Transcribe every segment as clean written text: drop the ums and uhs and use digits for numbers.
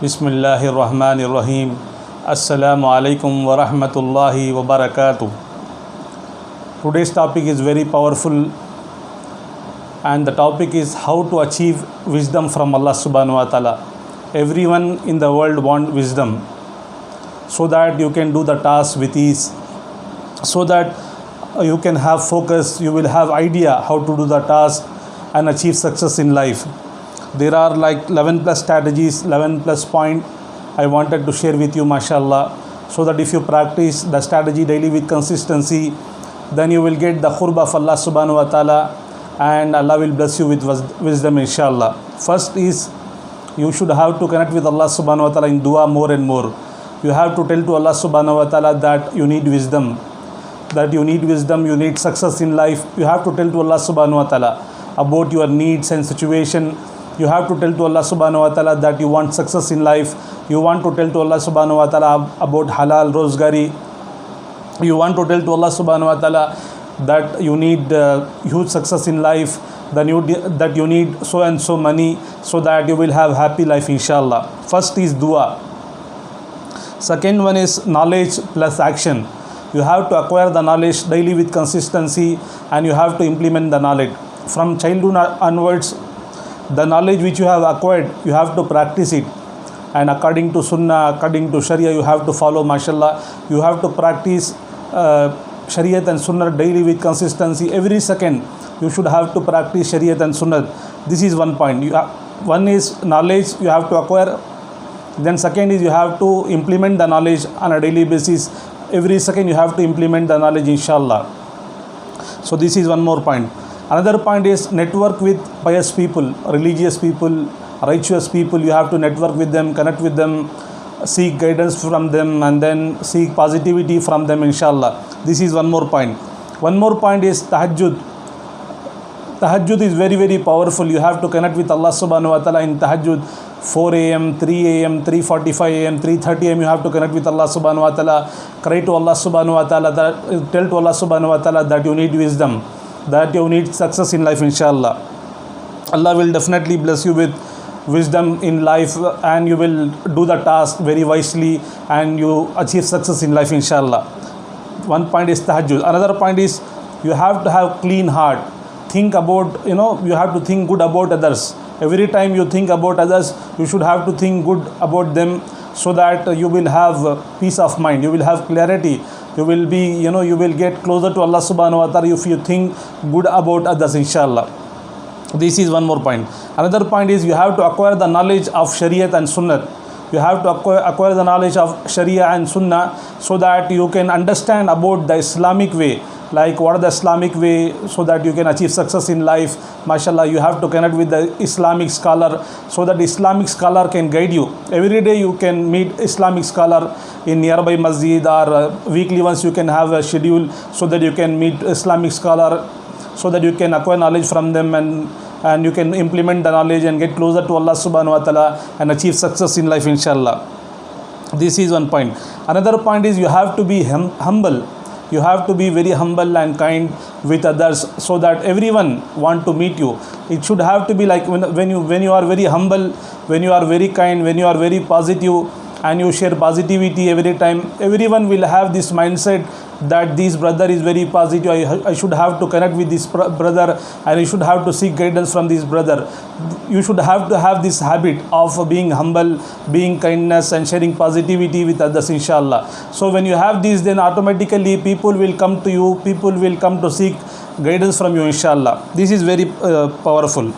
Bismillahirrahmanirrahim. Assalamu alaikum wa rahmatullahi wa barakatuh. Today's topic is very powerful, and the topic is how to achieve wisdom from Allah subhanahu wa ta'ala. Everyone in the world want wisdom so that you can do the task with ease, so that you can have focus, you will have idea how to do the task and achieve success in life. There are like 11 plus strategies, 11 plus point I wanted to share with you, mashallah, so that if you practice the strategy daily with consistency, then you will get the khurb of Allah subhanahu wa ta'ala, and Allah will bless you with wisdom, inshallah. First is, you should have to connect with Allah subhanahu wa ta'ala in dua more and more. You have to tell to Allah subhanahu wa ta'ala that you need wisdom, you need success in life. You have to tell to Allah subhanahu wa ta'ala about your needs and situation. You have to tell to Allah subhanahu wa ta'ala that you want success in life. You want to tell to Allah subhanahu wa ta'ala about halal rozgari. You want to tell to Allah subhanahu wa ta'ala that you need huge success in life, that you need so and so money, so that you will have happy life, inshallah. First is dua. Second one is knowledge plus action. You have to acquire the knowledge daily with consistency, and you have to implement the knowledge. From childhood onwards, the knowledge which you have acquired, you have to practice it, and according to sunnah, according to sharia, you have to follow, mashallah. You have to practice shariat and sunnah daily with consistency. Every second you should have to practice shariat and sunnah. This is one point. One is knowledge you have to acquire, then second is you have to implement the knowledge on a daily basis. Every second you have to implement the knowledge, inshallah. So this is one more point. Another point is network with pious people, religious people, righteous people. You have to network with them, connect with them, seek guidance from them, and then seek positivity from them, inshallah. This is one more point. One more point is tahajjud. Tahajjud is very, very powerful. You have to connect with Allah subhanahu wa ta'ala in tahajjud. 4 a.m., 3 a.m., 3:45 a.m., 3:30 a.m. You have to connect with Allah subhanahu wa ta'ala. Cry to Allah subhanahu wa ta'ala, tell to Allah subhanahu wa ta'ala that you need wisdom, that you need success in life, inshallah. Allah will definitely bless you with wisdom in life, and you will do the task very wisely, and you achieve success in life, inshallah. One point is tahajjud. Another point is you have to have clean heart. Think about, you have to think good about others. Every time you think about others, you should have to think good about them, so that you will have peace of mind, you will have clarity. You will be, you will get closer to Allah subhanahu wa ta'ala if you think good about others, inshallah. This is one more point. Another point is you have to acquire the knowledge of Shariat and Sunnah. You have to acquire the knowledge of Sharia and Sunnah, so that you can understand about the Islamic way, like what is the Islamic way, so that you can achieve success in life, mashallah. You have to connect with the Islamic scholar, so that Islamic scholar can guide you. Every day you can meet Islamic scholar in nearby masjid, or weekly once you can have a schedule, so that you can meet Islamic scholar, so that you can acquire knowledge from them, and you can implement the knowledge and get closer to Allah subhanahu wa ta'ala and achieve success in life, inshallah. This is one point. Another point is you have to be humble. You have to be very humble and kind with others, so that everyone want to meet you. It should have to be like when you are very humble, when you are very kind, when you are very positive, and you share positivity every time, everyone will have this mindset that this brother is very positive. I should have to connect with this brother, and I should have to seek guidance from this brother. You should have to have this habit of being humble, being kindness, and sharing positivity with others, inshallah. So when you have this, then automatically people will come to you, people will come to seek guidance from you, inshallah. This is very powerful.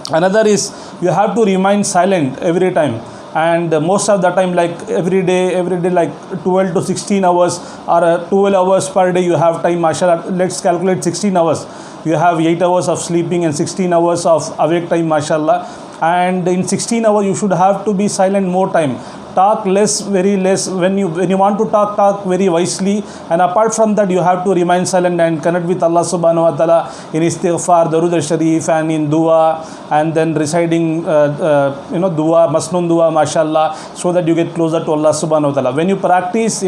Another is you have to remain silent every time. And most of the time, like every day like 12 to 16 hours or 12 hours per day you have time, mashallah. Let's calculate 16 hours. You have 8 hours of sleeping and 16 hours of awake time, mashallah. And in 16 hours you should have to be silent more time. Talk less, very less. When you want to talk very wisely. And apart from that, you have to remain silent and connect with Allah subhanahu wa ta'ala in istighfar, Darud al-Sharif, and in dua, and then reciting dua, masnoon dua, mashallah, so that you get closer to Allah subhanahu wa ta'ala. When you practice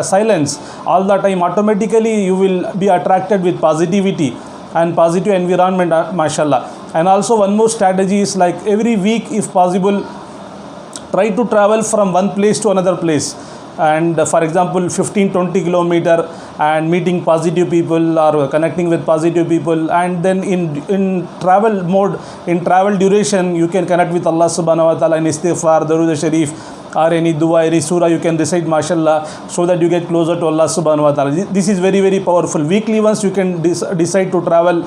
silence all the time, automatically you will be attracted with positivity and positive environment, mashallah. And also one more strategy is, like, every week if possible, Try to travel from one place to another place, and for example 15-20 kilometer, and meeting positive people or connecting with positive people, and then in travel mode, in travel duration, you can connect with Allah subhanahu wa ta'ala in istighfar, Darud Sharif, or any dua, any surah you can recite, mashallah, so that you get closer to Allah subhanahu wa ta'ala. This is very, very powerful. Weekly once you can decide to travel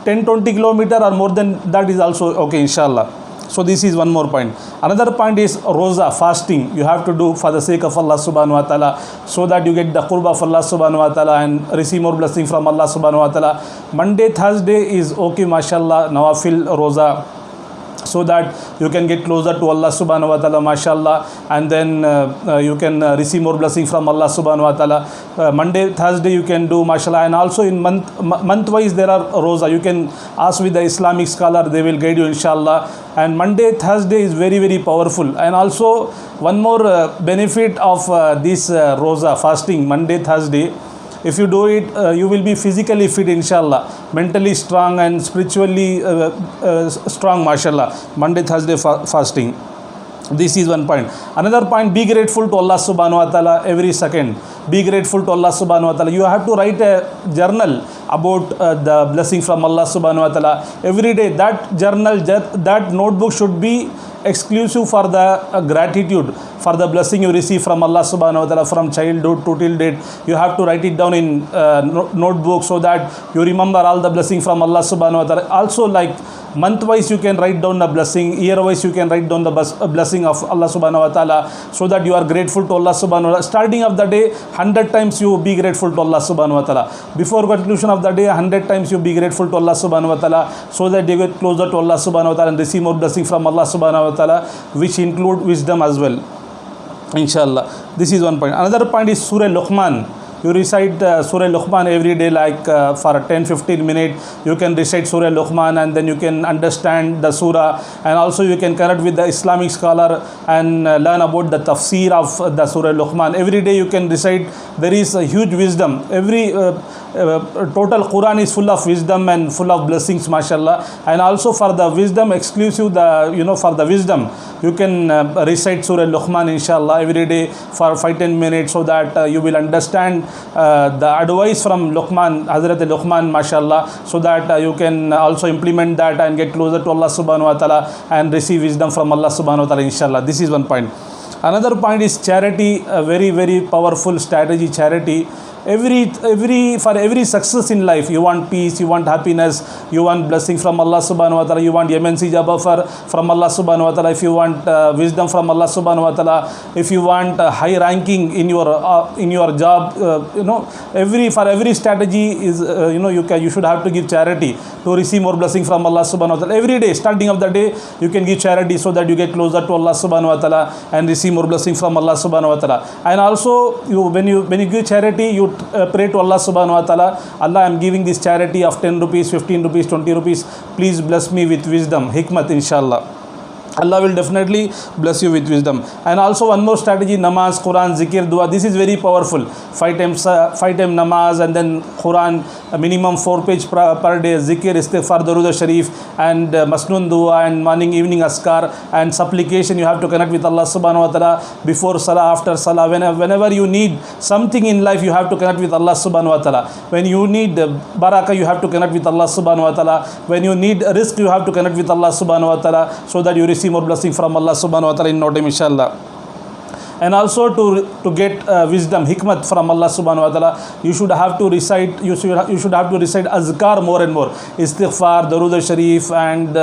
10-20 kilometer or more than that is also okay, inshallah. So this is one more point. Another point is roza, fasting. You have to do for the sake of Allah subhanahu wa ta'ala, so that you get the qurba of Allah subhanahu wa ta'ala and receive more blessing from Allah subhanahu wa ta'ala. Monday, Thursday is okay, mashallah, nawafil roza, so that you can get closer to Allah subhanahu wa ta'ala, mashallah, and then you can receive more blessing from Allah subhanahu wa ta'ala. Monday, Thursday you can do, mashallah, and also in month wise there are roza. You can ask with the Islamic scholar, they will guide you, inshallah. And Monday, Thursday is very, very powerful. And also one more benefit of this roza, fasting, Monday, Thursday, if you do it, you will be physically fit, inshallah, mentally strong and spiritually strong, mashallah. Monday, Thursday fasting. This is one point. Another point, be grateful to Allah subhanahu wa ta'ala every second. Be grateful to Allah subhanahu wa ta'ala. You have to write a journal about the blessing from Allah subhanahu wa ta'ala every day. That journal, that notebook should be exclusive for the gratitude, for the blessing you receive from Allah subhanahu wa ta'ala from childhood to till date. You have to write it down in notebook, so that you remember all the blessing from Allah subhanahu wa ta'ala. Also, like month wise you can write down the blessing, year wise you can write down the blessing of Allah subhanahu wa ta'ala, so that you are grateful to Allah subhanahu wa ta'ala. Starting of the day, 100 times you be grateful to Allah subhanahu wa ta'ala. Before conclusion of the day, 100 times you be grateful to Allah subhanahu wa ta'ala, so that you get closer to Allah subhanahu wa ta'ala and receive more blessing from Allah subhanahu wa ta'ala, which include wisdom as well, inshallah. This is one point. Another point is Surah Luqman. You recite Surah Luqman every day, like for 10-15 minutes you can recite Surah Luqman, and then you can understand the surah, and also you can connect with the Islamic scholar and learn about the tafsir of the Surah Luqman. Every day you can recite. There is a huge wisdom. Every total Quran is full of wisdom and full of blessings, mashallah. And also for the wisdom exclusive, for the wisdom, you can recite Surah Luqman, inshallah, every day for 5-10 minutes, so that you will understand the advice from Luqman, Hazrat Luqman, mashallah, so that you can also implement that and get closer to Allah subhanahu wa ta'ala and receive wisdom from Allah subhanahu wa ta'ala, inshallah. This is one point. Another point is charity, a very, very powerful strategy, charity. For every success in life, you want peace, you want happiness, you want blessing from Allah subhanahu wa ta'ala, you want MNC job offer from Allah subhanahu wa ta'ala, if you want wisdom from Allah subhanahu wa ta'ala, if you want high ranking in your job, for every strategy is you should have to give charity to receive more blessing from Allah subhanahu wa ta'ala. Every day, starting of the day, you can give charity, so that you get closer to Allah subhanahu wa ta'ala and receive more blessing from Allah subhanahu wa ta'ala. And also when you give charity, you pray to Allah subhanahu wa ta'ala, Allah, I am giving this charity of 10 rupees, 15 rupees, 20 rupees, please bless me with wisdom, hikmat, inshallah. Allah will definitely bless you with wisdom. And also one more strategy, namaz, Quran, zikr, dua. This is very powerful. 5 times namaz, and then Quran, minimum 4 pages per day, zikr, istighfar, Darud Sharif, and masnoon dua, and morning, evening askar, and supplication. You have to connect with Allah subhanahu wa ta'ala before salah, after salah. Whenever you need something in life, you have to connect with Allah subhanahu wa ta'ala. When you need barakah, you have to connect with Allah subhanahu wa ta'ala. When you need rizq, you have to connect with Allah subhanahu wa ta'ala, so that you receive more blessing from Allah subhanahu wa ta'ala in no time, inshallah. And also to get wisdom, hikmat from Allah subhanahu wa ta'ala, you should have to recite azkar more and more, istighfar, Darud Sharif, and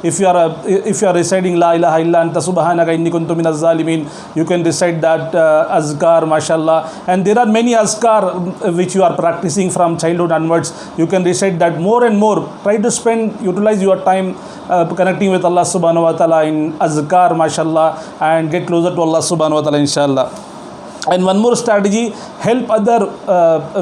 if you are reciting la ilaha illa anta subhanaka inni kuntu minaz zalimin, you can recite that azkar, mashallah. And there are many azkar which you are practicing from childhood onwards. You can recite that more and more. Try to utilize your time connecting with Allah subhanahu wa ta'ala in azkar, mashallah, and get closer to Allah subhanahu wa ta'ala, inshallah. And one more strategy, help other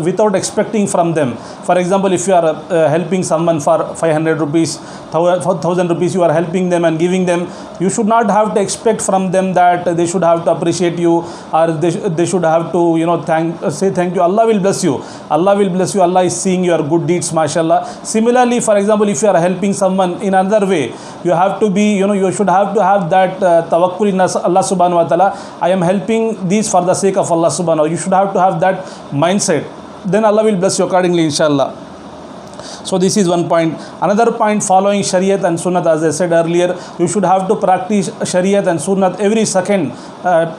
without expecting from them. For example, if you are helping someone for 500 rupees, 1000 rupees, you are helping them and giving them, you should not have to expect from them that they should have to appreciate you, or they should have to, you know, say thank you. Allah will bless you. Allah will bless you. Allah is seeing your good deeds, mashallah. Similarly, for example, if you are helping someone in another way, you have to be, you know, you should have to have that tawakkul in Allah subhanahu wa ta'ala. I am helping these for the sake of Allah subhanahu. You should have to have that mindset. Then Allah will bless you accordingly, inshallah. So this is one point. Another point, following Shariat and Sunnat. As I said earlier, you should have to practice Shariat and Sunnat every second,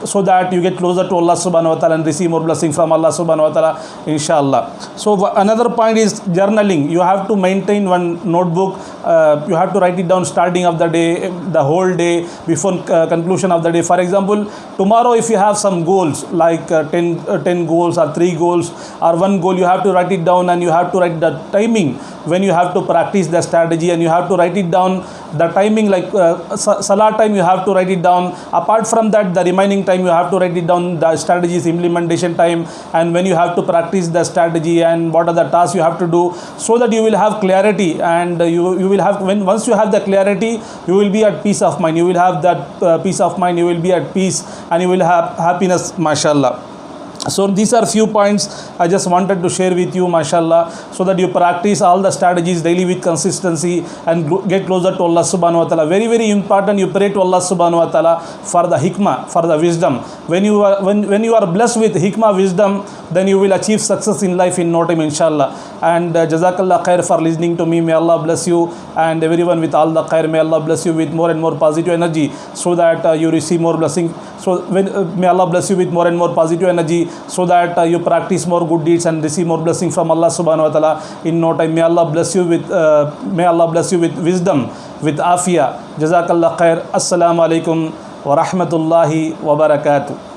so that you get closer to Allah subhanahu wa ta'ala and receive more blessing from Allah subhanahu wa ta'ala, inshallah. So another point is journaling. You have to maintain one notebook. You have to write it down starting of the day, the whole day, before conclusion of the day. For example, tomorrow if you have some goals, like 10 goals or 3 goals or 1 goal, you have to write it down, and you have to write the timing when you have to practice the strategy, and you have to write it down the timing, like salah time you have to write it down. Apart from that, the remaining time you have to write it down, the strategy's implementation time, and when you have to practice the strategy, and what are the tasks you have to do, so that you will have clarity. And you will have, once you have the clarity, you will be at peace of mind. You will have that peace of mind, you will be at peace, and you will have happiness, mashallah. So these are few points I just wanted to share with you, mashallah, so that you practice all the strategies daily with consistency and get closer to Allah subhanahu wa ta'ala. Very, very important, you pray to Allah subhanahu wa ta'ala for the hikmah, for the wisdom. When you are blessed with hikmah, wisdom, then you will achieve success in life in no time, inshallah. And jazakallah khair for listening to me. May Allah bless you, and everyone with all the khair. May Allah bless you with more and more positive energy, so that you receive more blessing. So may Allah bless you with more and more positive energy, so that you practice more good deeds and receive more blessing from Allah subhanahu wa ta'ala in no time. May Allah bless you with wisdom, with afiyah. Jazakallah khair. Assalamu alaikum wa rahmatullahi wa barakatuh.